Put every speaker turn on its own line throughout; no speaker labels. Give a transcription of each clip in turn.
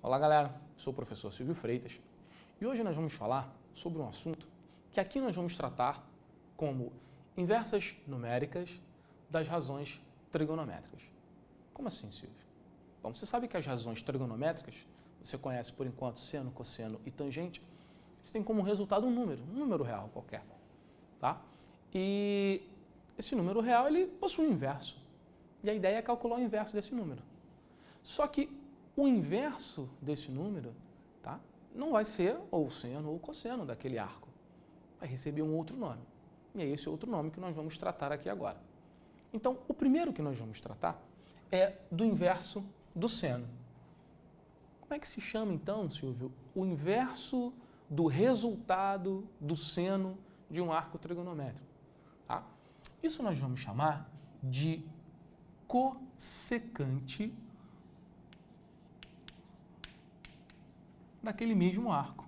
Olá galera, sou o professor Silvio Freitas e hoje nós vamos falar sobre um assunto que aqui nós vamos tratar como inversas numéricas das razões trigonométricas. Como assim, Silvio? Bom, você sabe que as razões trigonométricas, você conhece por enquanto seno, cosseno e tangente, eles têm como resultado um número real qualquer, tá? E esse número real ele possui um inverso e a ideia é calcular o inverso desse número. Só que o inverso desse número, tá, não vai ser ou o seno ou o cosseno daquele arco. Vai receber um outro nome. E é esse outro nome que nós vamos tratar aqui agora. Então, o primeiro que nós vamos tratar é do inverso do seno. Como é que se chama, então, Silvio, o inverso do resultado do seno de um arco trigonométrico? Tá? Isso nós vamos chamar de cossecante daquele mesmo arco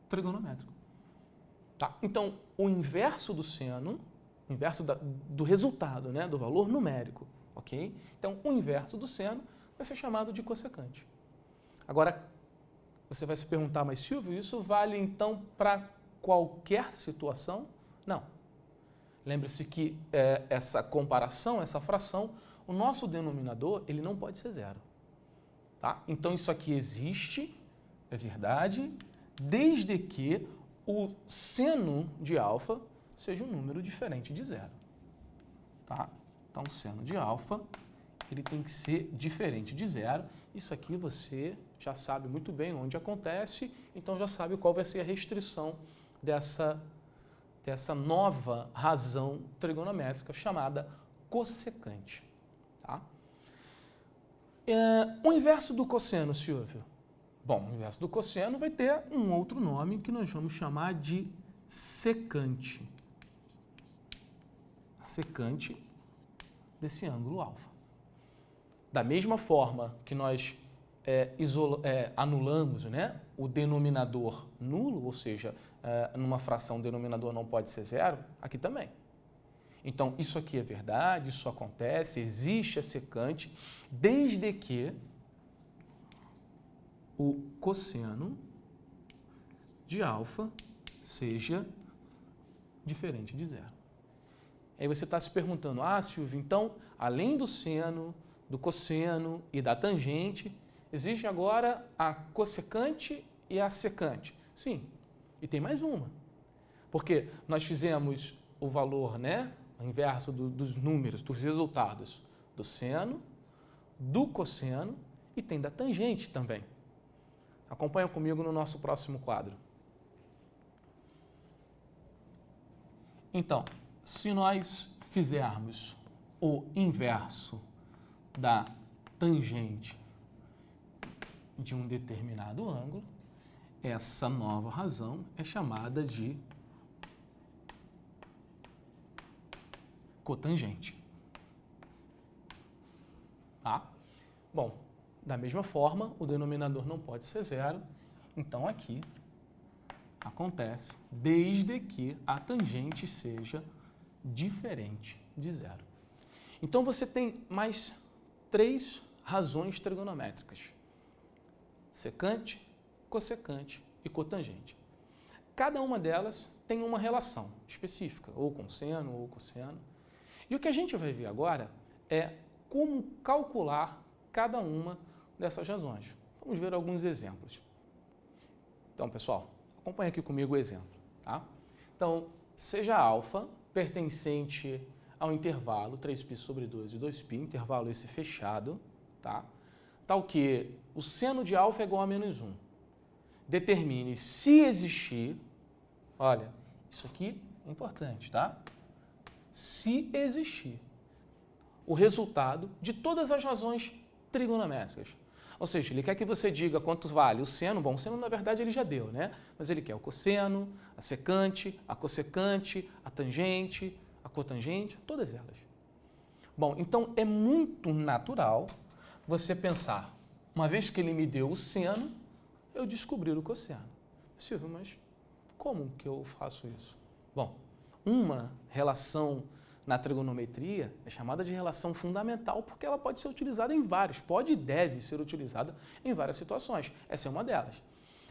trigonométrico. Tá? Então, o inverso do seno, o inverso do resultado, né, do valor numérico, ok? Então, o inverso do seno vai ser chamado de cossecante. Agora, você vai se perguntar, mas Silvio, isso vale então para qualquer situação? Não. Lembre-se que essa comparação, essa fração, o nosso denominador, ele não pode ser zero. Tá? Então, isso aqui existe, é verdade, desde que o seno de alfa seja um número diferente de zero. Tá? Então, o seno de alfa, ele tem que ser diferente de zero. Isso aqui você já sabe muito bem onde acontece, então já sabe qual vai ser a restrição dessa nova razão trigonométrica chamada cossecante. Tá? O inverso do cosseno, Silvio? Bom, o inverso do cosseno vai ter um outro nome que nós vamos chamar de secante. Secante desse ângulo alfa. Da mesma forma que nós anulamos, né, o denominador nulo, ou seja, numa fração o denominador não pode ser zero, aqui também. Então, isso aqui é verdade, isso acontece, existe a secante, desde que o cosseno de alfa seja diferente de zero. Aí você está se perguntando, Silvio, então, além do seno, do cosseno e da tangente, existe agora a cossecante e a secante. Sim, e tem mais uma. Porque nós fizemos o valor, né, o inverso dos números, dos resultados do seno, do cosseno e tem da tangente também. Acompanha comigo no nosso próximo quadro. Então, se nós fizermos o inverso da tangente de um determinado ângulo, essa nova razão é chamada de cotangente. Tá? Bom, da mesma forma, o denominador não pode ser zero, então aqui acontece desde que a tangente seja diferente de zero. Então você tem mais 3 razões trigonométricas: secante, cossecante e cotangente. Cada uma delas tem uma relação específica, ou com seno ou cosseno. E o que a gente vai ver agora é como calcular cada uma dessas razões. Vamos ver alguns exemplos. Então, pessoal, acompanha aqui comigo o exemplo. Tá? Então, seja alfa pertencente ao intervalo 3π sobre 2 e 2π, intervalo esse fechado, tá? Tal que o seno de alfa é igual a menos 1. Determine se existir, olha, isso aqui é importante, tá? Se existir o resultado de todas as razões trigonométricas. Ou seja, ele quer que você diga quanto vale o seno. Bom, o seno na verdade ele já deu, né? Mas ele quer o cosseno, a secante, a cossecante, a tangente, a cotangente, todas elas. Bom, então é muito natural você pensar, uma vez que ele me deu o seno, eu descobrir o cosseno. Silvio, mas como que eu faço isso? Bom, uma relação na trigonometria é chamada de relação fundamental porque ela pode ser utilizada em vários, pode e deve ser utilizada em várias situações. Essa é uma delas.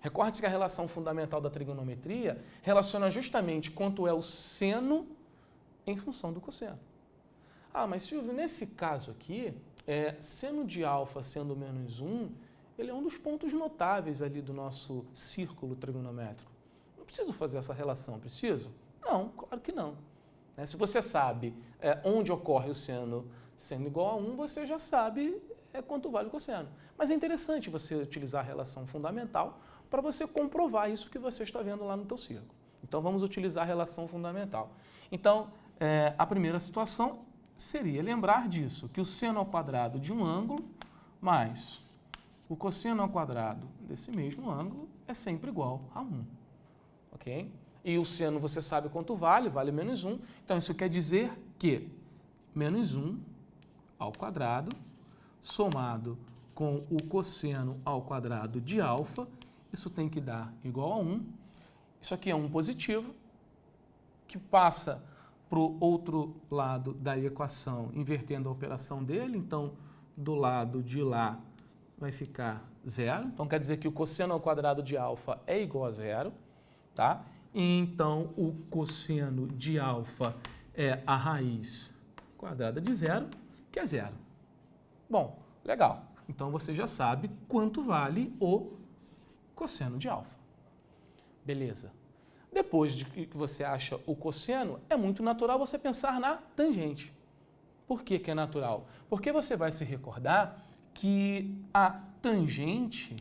Recorde-se que a relação fundamental da trigonometria relaciona justamente quanto é o seno em função do cosseno. Ah, mas Silvio, nesse caso aqui, seno de alfa sendo menos 1, ele é um dos pontos notáveis ali do nosso círculo trigonométrico. Não preciso fazer essa relação, preciso? Não, claro que não. Se você sabe onde ocorre o seno sendo igual a 1, você já sabe quanto vale o cosseno. Mas é interessante você utilizar a relação fundamental para você comprovar isso que você está vendo lá no teu círculo. Então, vamos utilizar a relação fundamental. Então, a primeira situação seria lembrar disso, que o seno ao quadrado de um ângulo mais o cosseno ao quadrado desse mesmo ângulo é sempre igual a 1. Ok? E o seno você sabe quanto vale, vale menos 1. Então, isso quer dizer que menos 1 ao quadrado somado com o cosseno ao quadrado de alfa, isso tem que dar igual a 1. Isso aqui é um positivo, que passa para o outro lado da equação, invertendo a operação dele. Então, do lado de lá vai ficar 0. Então, quer dizer que o cosseno ao quadrado de alfa é igual a 0, tá? Então, o cosseno de alfa é a raiz quadrada de 0, que é 0. Bom, legal. Então, você já sabe quanto vale o cosseno de alfa. Beleza. Depois de que você acha o cosseno, é muito natural você pensar na tangente. Por que que é natural? Porque você vai se recordar que a tangente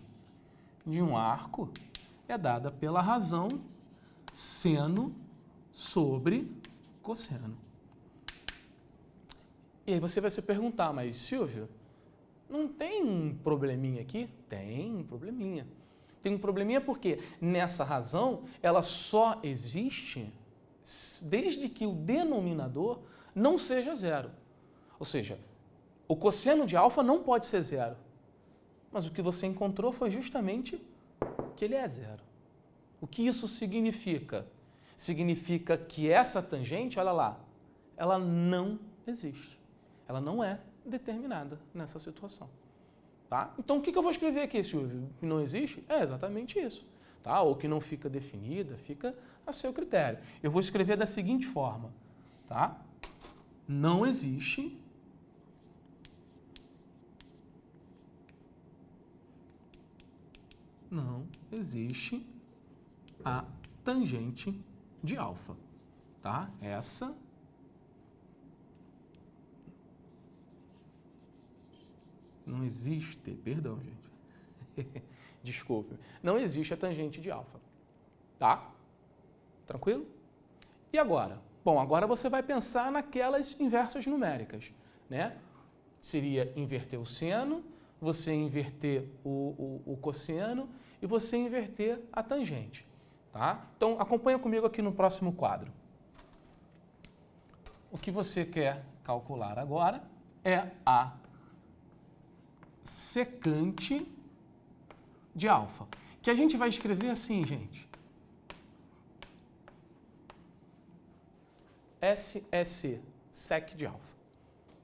de um arco é dada pela razão seno sobre cosseno. E aí você vai se perguntar, mas Silvio, não tem um probleminha aqui? Tem um probleminha. Tem um probleminha porque nessa razão ela só existe desde que o denominador não seja 0. Ou seja, o cosseno de alfa não pode ser 0. Mas o que você encontrou foi justamente que ele é 0. O que isso significa? Significa que essa tangente, olha lá, ela não existe. Ela não é determinada nessa situação. Tá? Então, o que eu vou escrever aqui, Silvio? Que não existe? É exatamente isso. Tá? Ou que não fica definida, fica a seu critério. Eu vou escrever da seguinte forma. Tá? Não existe a tangente de alfa. Tá? Essa não existe, perdão, gente. Desculpe. Não existe a tangente de alfa. Tá? Tranquilo? E agora? Bom, agora você vai pensar naquelas inversas numéricas, né? Seria inverter o seno, você inverter o cosseno e você inverter a tangente. Tá? Então, acompanha comigo aqui no próximo quadro. O que você quer calcular agora é a secante de alfa, que a gente vai escrever assim, gente. SEC, sec de alfa.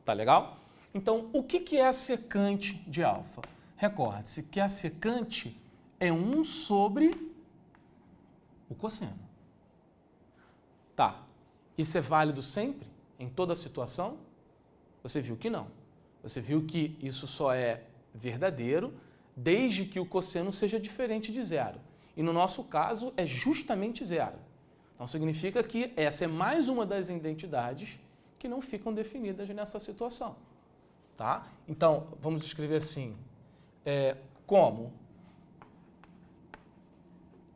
Tá legal? Então, o que é a secante de alfa? Recorde-se que a secante é 1 sobre o cosseno. Tá. Isso é válido sempre? Em toda situação? Você viu que não. Você viu que isso só é verdadeiro desde que o cosseno seja diferente de 0. E no nosso caso é justamente 0. Então significa que essa é mais uma das identidades que não ficam definidas nessa situação. Tá? Então, vamos escrever assim, como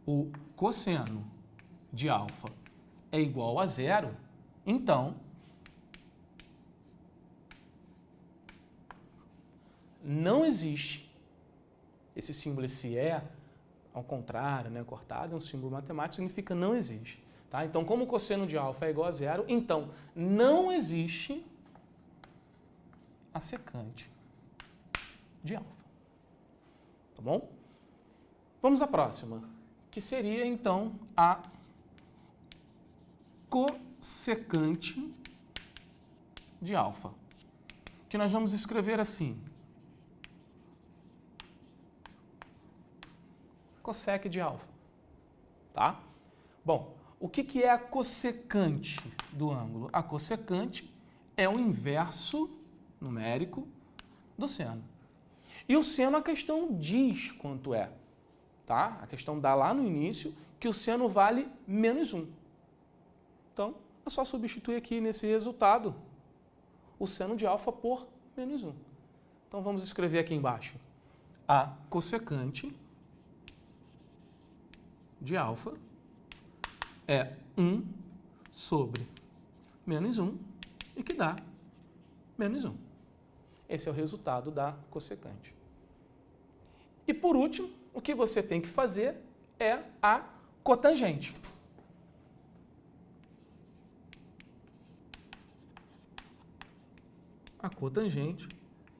o cosseno de alfa é igual a 0, então não existe esse símbolo, esse ao contrário, né, cortado, é um símbolo matemático, significa não existe. Tá? Então, como o cosseno de alfa é igual a 0, então não existe a secante de alfa. Tá bom? Vamos à próxima, que seria então a cossecante de alfa, que nós vamos escrever assim. Cossec de alfa, tá? Bom, o que é a cossecante do ângulo? A cossecante é o inverso numérico do seno. E o seno a questão diz quanto é, tá? A questão dá lá no início que o seno vale menos 1. Então, é só substituir aqui nesse resultado o seno de alfa por menos 1. Então, vamos escrever aqui embaixo. A cossecante de alfa é 1 sobre menos 1 e que dá menos 1. Esse é o resultado da cossecante. E por último, o que você tem que fazer é a cotangente. A cotangente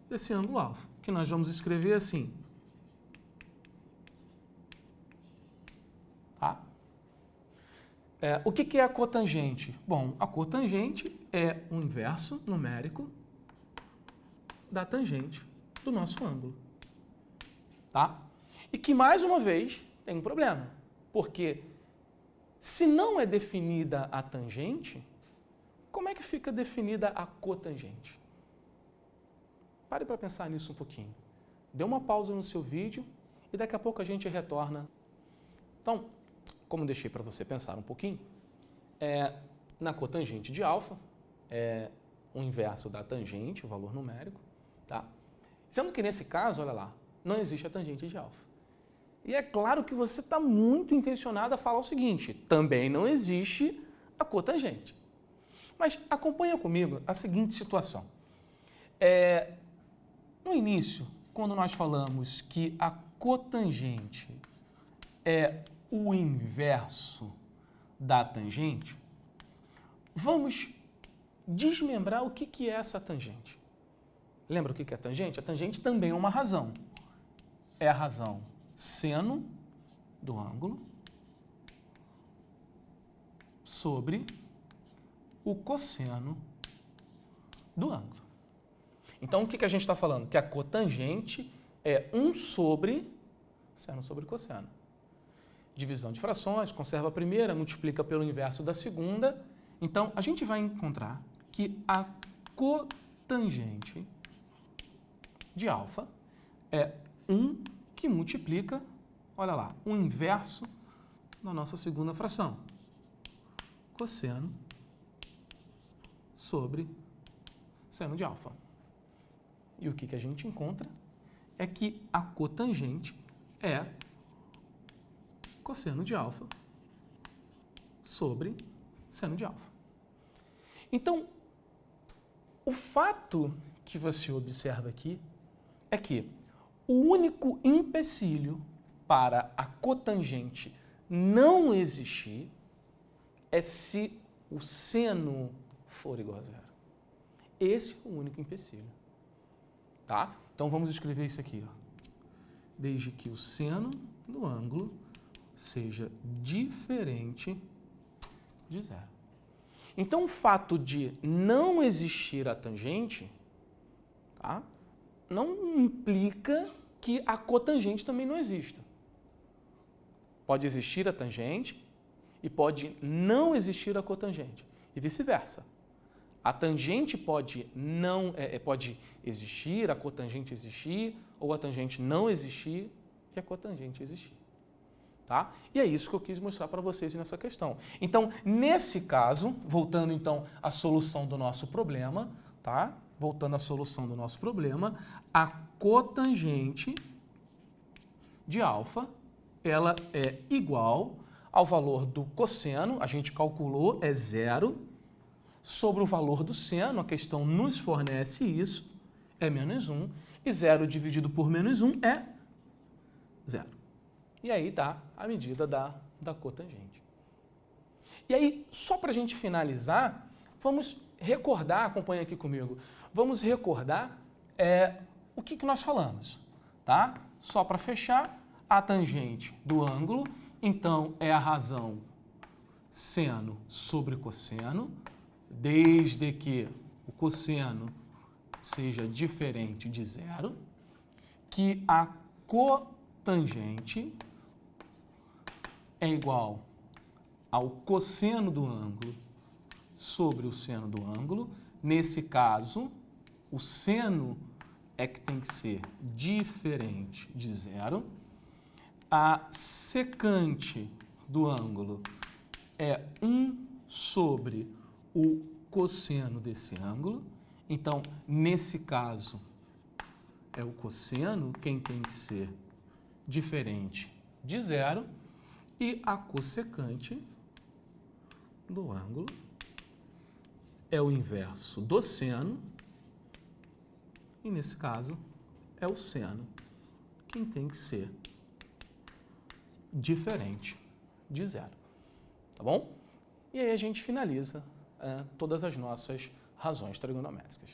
desse ângulo alfa, que nós vamos escrever assim. Tá? O que é a cotangente? Bom, a cotangente é o inverso numérico da tangente do nosso ângulo. Tá? E que, mais uma vez, tem um problema. Porque se não é definida a tangente, como é que fica definida a cotangente? Pare para pensar nisso um pouquinho. Dê uma pausa no seu vídeo e daqui a pouco a gente retorna. Então, como deixei para você pensar um pouquinho, na cotangente de alfa, o inverso da tangente, o valor numérico, tá? Sendo que nesse caso, olha lá, não existe a tangente de alfa. E é claro que você está muito intencionado a falar o seguinte, também não existe a cotangente. Mas acompanha comigo a seguinte situação. No início, quando nós falamos que a cotangente é o inverso da tangente, vamos desmembrar o que é essa tangente. Lembra o que é a tangente? A tangente também é uma razão. É a razão seno do ângulo sobre o cosseno do ângulo. Então, o que a gente está falando? Que a cotangente é 1 sobre seno sobre cosseno. Divisão de frações, conserva a primeira, multiplica pelo inverso da segunda. Então, a gente vai encontrar que a cotangente de alfa é 1 que multiplica, olha lá, o inverso da nossa segunda fração. Cosseno sobre seno de alfa. E o que a gente encontra é que a cotangente é cosseno de alfa sobre seno de alfa. Então, o fato que você observa aqui é que o único empecilho para a cotangente não existir é se o seno for igual a zero. Esse é o único empecilho. Tá? Então, vamos escrever isso aqui. Ó. Desde que o seno do ângulo seja diferente de zero. Então, o fato de não existir a tangente, tá, não implica que a cotangente também não exista. Pode existir a tangente e pode não existir a cotangente, e vice-versa. A tangente pode existir, a cotangente existir, ou a tangente não existir e a cotangente existir. Tá? E é isso que eu quis mostrar para vocês nessa questão. Então, nesse caso, voltando então à solução do nosso problema, tá? Voltando à solução do nosso problema, a cotangente de alfa, ela é igual ao valor do cosseno, a gente calculou, é 0, sobre o valor do seno, a questão nos fornece isso, é menos 1, e 0 dividido por menos 1 é 0. E aí está a medida da cotangente. E aí, só para a gente finalizar, vamos recordar, acompanha aqui comigo, vamos recordar o que nós falamos, tá? Só para fechar, a tangente do ângulo, então é a razão seno sobre cosseno, desde que o cosseno seja diferente de zero, que a cotangente é igual ao cosseno do ângulo sobre o seno do ângulo. Nesse caso, o seno é que tem que ser diferente de zero. A secante do ângulo é 1 sobre o cosseno desse ângulo. Então, nesse caso, é o cosseno quem tem que ser diferente de zero. E a cossecante do ângulo é o inverso do seno. E, nesse caso, é o seno quem tem que ser diferente de zero. Tá bom? E aí a gente finaliza todas as nossas razões trigonométricas.